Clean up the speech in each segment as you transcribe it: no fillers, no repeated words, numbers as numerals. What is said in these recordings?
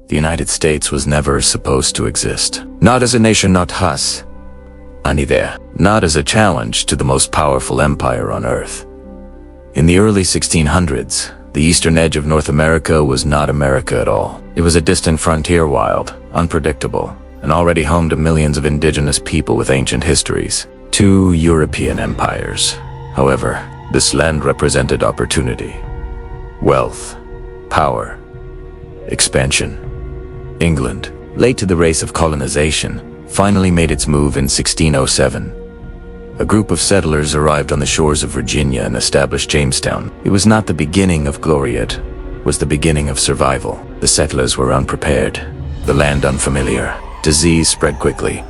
the United States was never supposed to exist. Not as a nation, not us. Ani there. Not as a challenge to the most powerful empire on Earth. In the early 1600s, the eastern edge of North America was not America at all. It was a distant frontier, wild, unpredictable, and already home to millions of indigenous people with ancient histories. Two European empires. However, this land represented opportunity, wealth, power, expansion. England, late to the race of colonization, finally made its move in 1607. A group of settlers arrived on the shores of Virginia and established Jamestown. It was not the beginning of glory, it was the beginning of survival. The settlers were unprepared, the land unfamiliar. Disease spread quickly.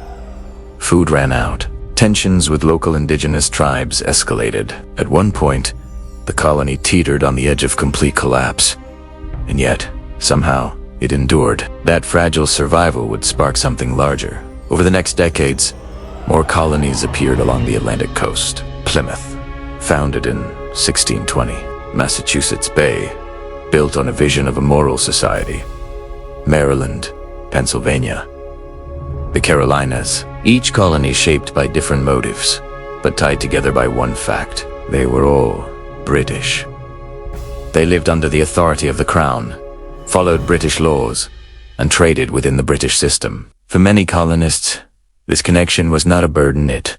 Food ran out. Tensions with local indigenous tribes escalated. At one point, the colony teetered on the edge of complete collapse. And yet, somehow, it endured. That fragile survival would spark something larger. Over the next decades, more colonies appeared along the Atlantic coast. Plymouth, founded in 1620. Massachusetts Bay, built on a vision of a moral society. Maryland, Pennsylvania. The Carolinas, each colony shaped by different motives, but tied together by one fact. They were all British. They lived under the authority of the Crown, followed British laws, and traded within the British system. For many colonists, this connection was not a burden, it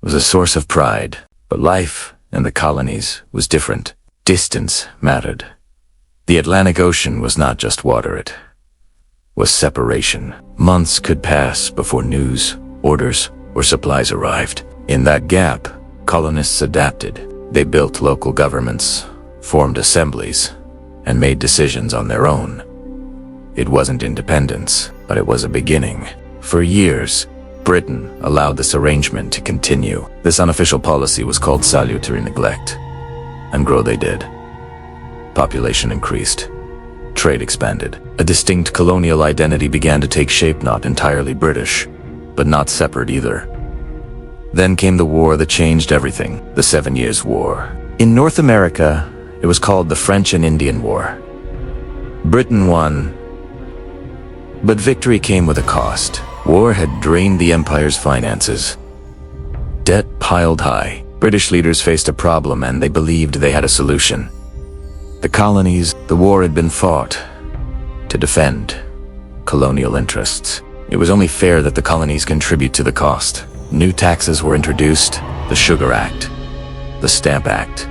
was a source of pride. But life in the colonies was different. Distance mattered. The Atlantic Ocean was not just water, it was separation. Months could pass before news, orders, or supplies arrived. In that gap, colonists adapted. They built local governments, formed assemblies, and made decisions on their own. It wasn't independence, but it was a beginning. For years, Britain allowed this arrangement to continue. This unofficial policy was called salutary neglect. And grow they did. Population increased. Trade expanded. A distinct colonial identity began to take shape, not entirely British, but not separate either. Then came the war that changed everything, the 7 Years' War. In North America, it was called the French and Indian War. Britain won, but victory came with a cost. War had drained the empire's finances. Debt piled high. British leaders faced a problem and they believed they had a solution. The colonies, the war had been fought to defend colonial interests. It was only fair that the colonies contribute to the cost. New taxes were introduced, the Sugar Act, the Stamp Act,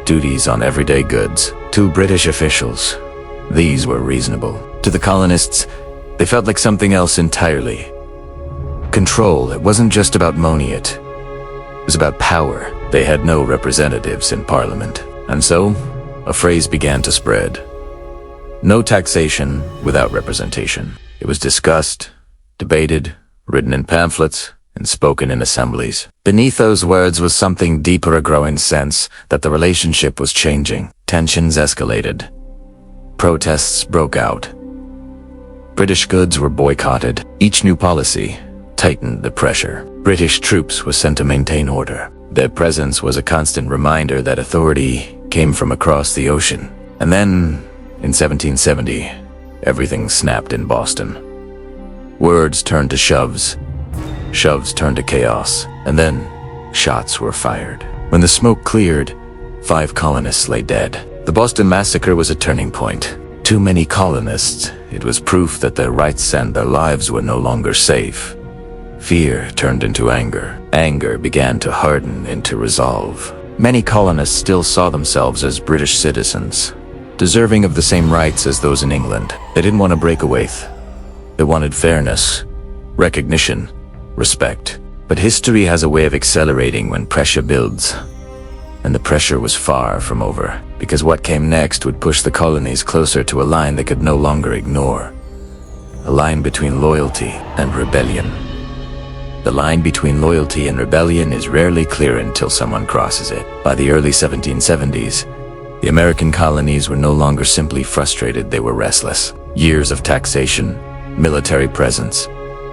duties on everyday goods. To British officials, these were reasonable. To the colonists, they felt like something else entirely. Control, it wasn't just about money, it was about power. They had no representatives in Parliament. And so, a phrase began to spread. No taxation without representation. It was discussed, debated, written in pamphlets, and spoken in assemblies. Beneath those words was something deeper, a growing sense that the relationship was changing. Tensions escalated. Protests broke out. British goods were boycotted. Each new policy tightened the pressure. British troops were sent to maintain order. Their presence was a constant reminder that authority came from across the ocean. And then, in 1770, everything snapped in Boston. Words turned to shoves. Shoves turned to chaos. And then, shots were fired. When the smoke cleared, 5 colonists lay dead. The Boston Massacre was a turning point. Too many colonists, it was proof that their rights and their lives were no longer safe. Fear turned into anger. Anger began to harden into resolve. Many colonists still saw themselves as British citizens, deserving of the same rights as those in England. They didn't want to break a oath. They wanted fairness, recognition, respect. But history has a way of accelerating when pressure builds. And the pressure was far from over, because what came next would push the colonies closer to a line they could no longer ignore. A line between loyalty and rebellion. The line between loyalty and rebellion is rarely clear until someone crosses it. By the early 1770s, the American colonies were no longer simply frustrated, they were restless. Years of taxation, military presence,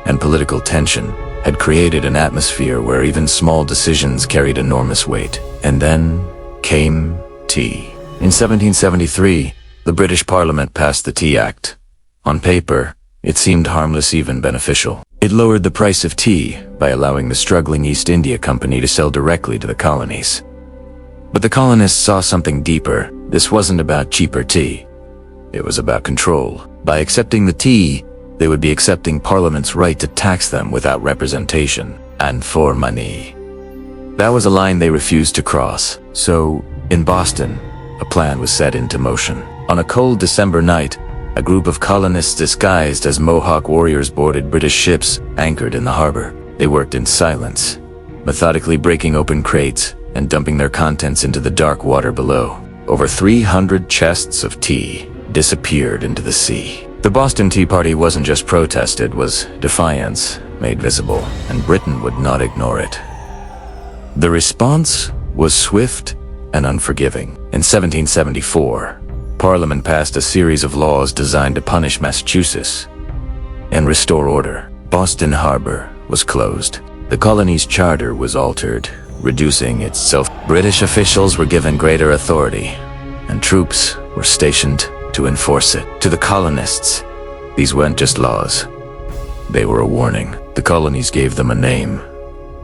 and political tension had created an atmosphere where even small decisions carried enormous weight. And then came tea. In 1773, the British Parliament passed the Tea Act, On paper, it seemed harmless, even beneficial. It lowered the price of tea by allowing the struggling East India Company to sell directly to the colonies. But the colonists saw something deeper. This wasn't about cheaper tea. It was about control. By accepting the tea, they would be accepting Parliament's right to tax them without representation, and for money. That was a line they refused to cross. So, in Boston, a plan was set into motion. On a cold December night, a group of colonists disguised as Mohawk warriors boarded British ships anchored in the harbor. They worked in silence, methodically breaking open crates and dumping their contents into the dark water below. Over 300 chests of tea disappeared into the sea. The Boston Tea Party wasn't just protest, it was defiance made visible, and Britain would not ignore it. The response was swift and unforgiving. In 1774, Parliament passed a series of laws designed to punish Massachusetts and restore order. Boston Harbor was closed. The colony's charter was altered, reducing its British officials were given greater authority, and troops were stationed to enforce it. To the colonists, these weren't just laws. They were a warning. The colonies gave them a name,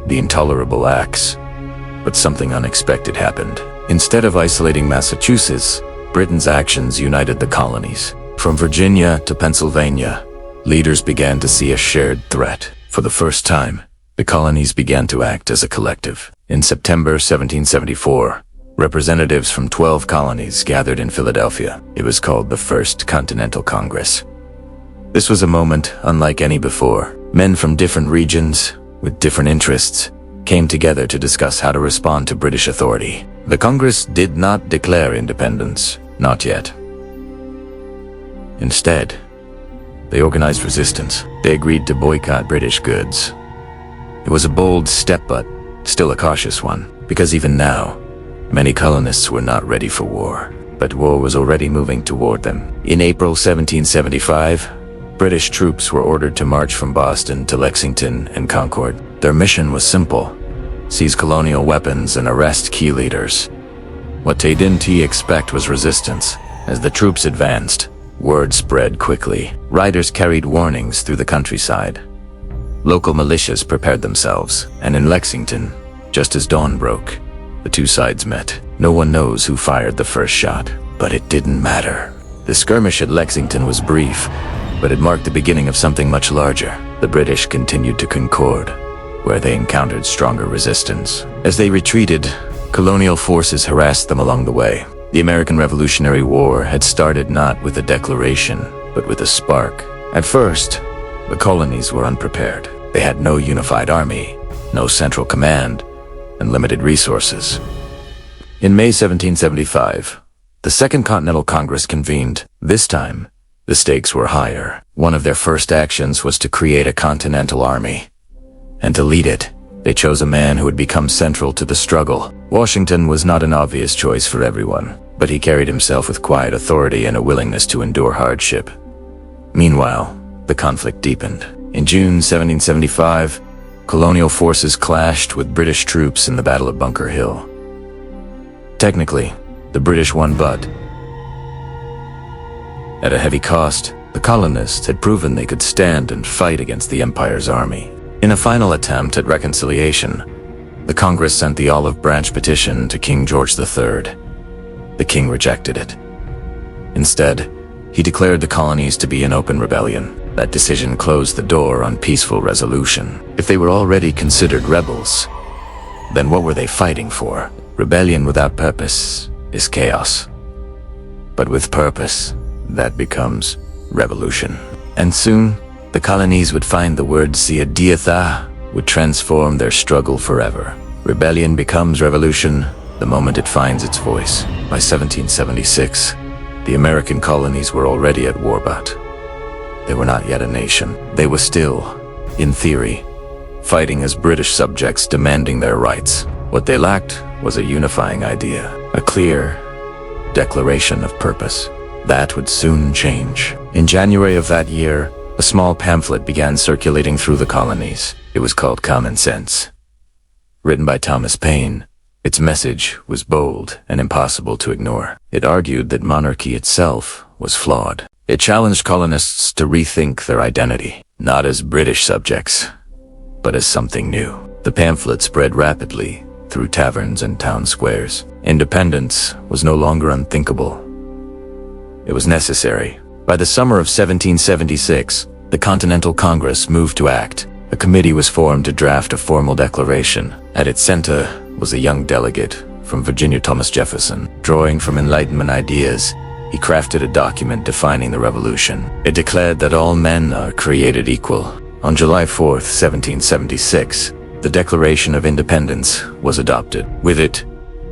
the Intolerable Acts. But something unexpected happened. Instead of isolating Massachusetts, Britain's actions united the colonies. From Virginia to Pennsylvania, leaders began to see a shared threat. For the first time, the colonies began to act as a collective. In September 1774, representatives from 12 colonies gathered in Philadelphia. It was called the First Continental Congress. This was a moment unlike any before. Men from different regions, with different interests, came together to discuss how to respond to British authority. The Congress did not declare independence, not yet. Instead, they organized resistance. They agreed to boycott British goods. It was a bold step, but still a cautious one, because even now, many colonists were not ready for war. But war was already moving toward them. In April 1775, British troops were ordered to march from Boston to Lexington and Concord. Their mission was simple: seize colonial weapons and arrest key leaders. What they didn't expect was resistance. As the troops advanced, word spread quickly. Riders carried warnings through the countryside. Local militias prepared themselves, and in Lexington, just as dawn broke, the two sides met. No one knows who fired the first shot, but it didn't matter. The skirmish at Lexington was brief, but it marked the beginning of something much larger. The British continued to Concord, where they encountered stronger resistance. As they retreated, colonial forces harassed them along the way. The American Revolutionary War had started not with a declaration, but with a spark. At first, the colonies were unprepared. They had no unified army, no central command, and limited resources. In May 1775, the Second Continental Congress convened. This time, the stakes were higher. One of their first actions was to create a continental army. And to lead it, they chose a man who would become central to the struggle. Washington was not an obvious choice for everyone, but he carried himself with quiet authority and a willingness to endure hardship. Meanwhile, the conflict deepened. In June 1775, colonial forces clashed with British troops in the Battle of Bunker Hill. Technically, the British won, but at a heavy cost. The colonists had proven they could stand and fight against the Empire's army. In a final attempt at reconciliation, the Congress sent the Olive Branch petition to King George III. The king rejected it. Instead, he declared the colonies to be in open rebellion. That decision closed the door on peaceful resolution. If they were already considered rebels, then what were they fighting for? Rebellion without purpose is chaos. But with purpose, that becomes revolution. And soon, the colonies would find the word Siadiatha would transform their struggle forever. Rebellion becomes revolution the moment it finds its voice. By 1776, the American colonies were already at war, but they were not yet a nation. They were still, in theory, fighting as British subjects demanding their rights. What they lacked was a unifying idea, a clear declaration of purpose. That would soon change. In January of that year, a small pamphlet began circulating through the colonies. It was called Common Sense. Written by Thomas Paine, its message was bold and impossible to ignore. It argued that monarchy itself was flawed. It challenged colonists to rethink their identity, not as British subjects, but as something new. The pamphlet spread rapidly through taverns and town squares. Independence was no longer unthinkable. It was necessary. By the summer of 1776, the Continental Congress moved to act. A committee was formed to draft a formal declaration. At its center was a young delegate from Virginia, Thomas Jefferson. Drawing from Enlightenment ideas, he crafted a document defining the revolution. It declared that all men are created equal. On July 4th, 1776, the Declaration of Independence was adopted. With it,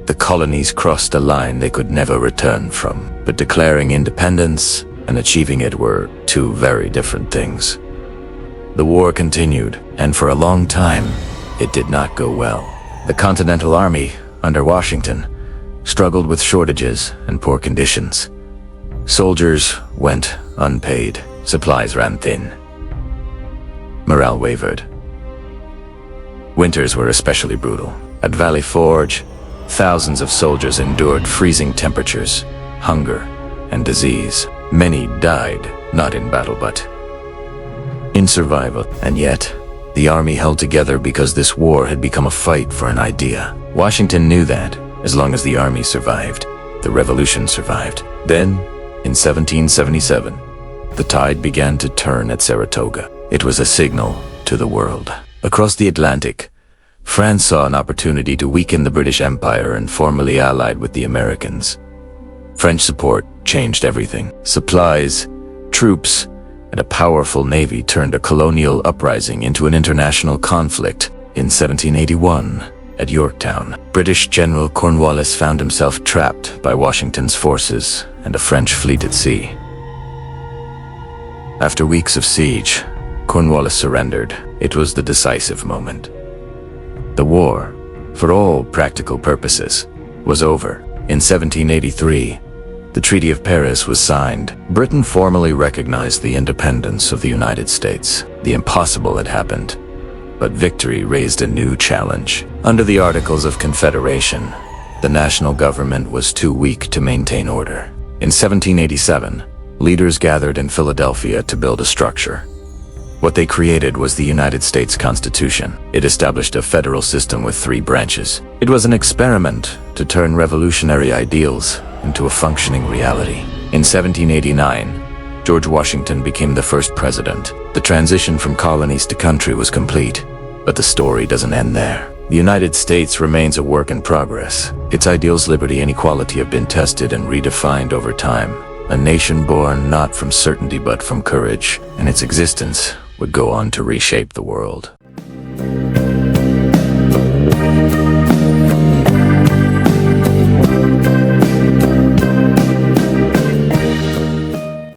the colonies crossed a line they could never return from. But declaring independence and achieving it were two very different things. The war continued, and for a long time, it did not go well. The Continental Army, under Washington, struggled with shortages and poor conditions. Soldiers went unpaid. Supplies ran thin. Morale wavered. Winters were especially brutal. At Valley Forge, thousands of soldiers endured freezing temperatures, hunger, and disease. Many died, not in battle but in survival. And yet, the army held together because this war had become a fight for an idea. Washington knew that, as long as the army survived, the revolution survived. Then, in 1777, the tide began to turn at Saratoga. It was a signal to the world. Across the Atlantic, France saw an opportunity to weaken the British Empire and formally allied with the Americans. French support changed everything. Supplies, troops, and a powerful navy turned a colonial uprising into an international conflict. In 1781, at Yorktown, British General Cornwallis found himself trapped by Washington's forces and a French fleet at sea. After weeks of siege, Cornwallis surrendered. It was the decisive moment. The war, for all practical purposes, was over. In 1783, the Treaty of Paris was signed. Britain formally recognized the independence of the United States. The impossible had happened, but victory raised a new challenge. Under the Articles of Confederation, the national government was too weak to maintain order. In 1787, leaders gathered in Philadelphia to build a structure. What they created was the United States Constitution. It established a federal system with 3 branches. It was an experiment to turn revolutionary ideals into a functioning reality. In 1789, George Washington became the first president. The transition from colonies to country was complete, but the story doesn't end there. The United States remains a work in progress. Its ideals, liberty, and equality have been tested and redefined over time. A nation born not from certainty but from courage, and its existence would go on to reshape the world.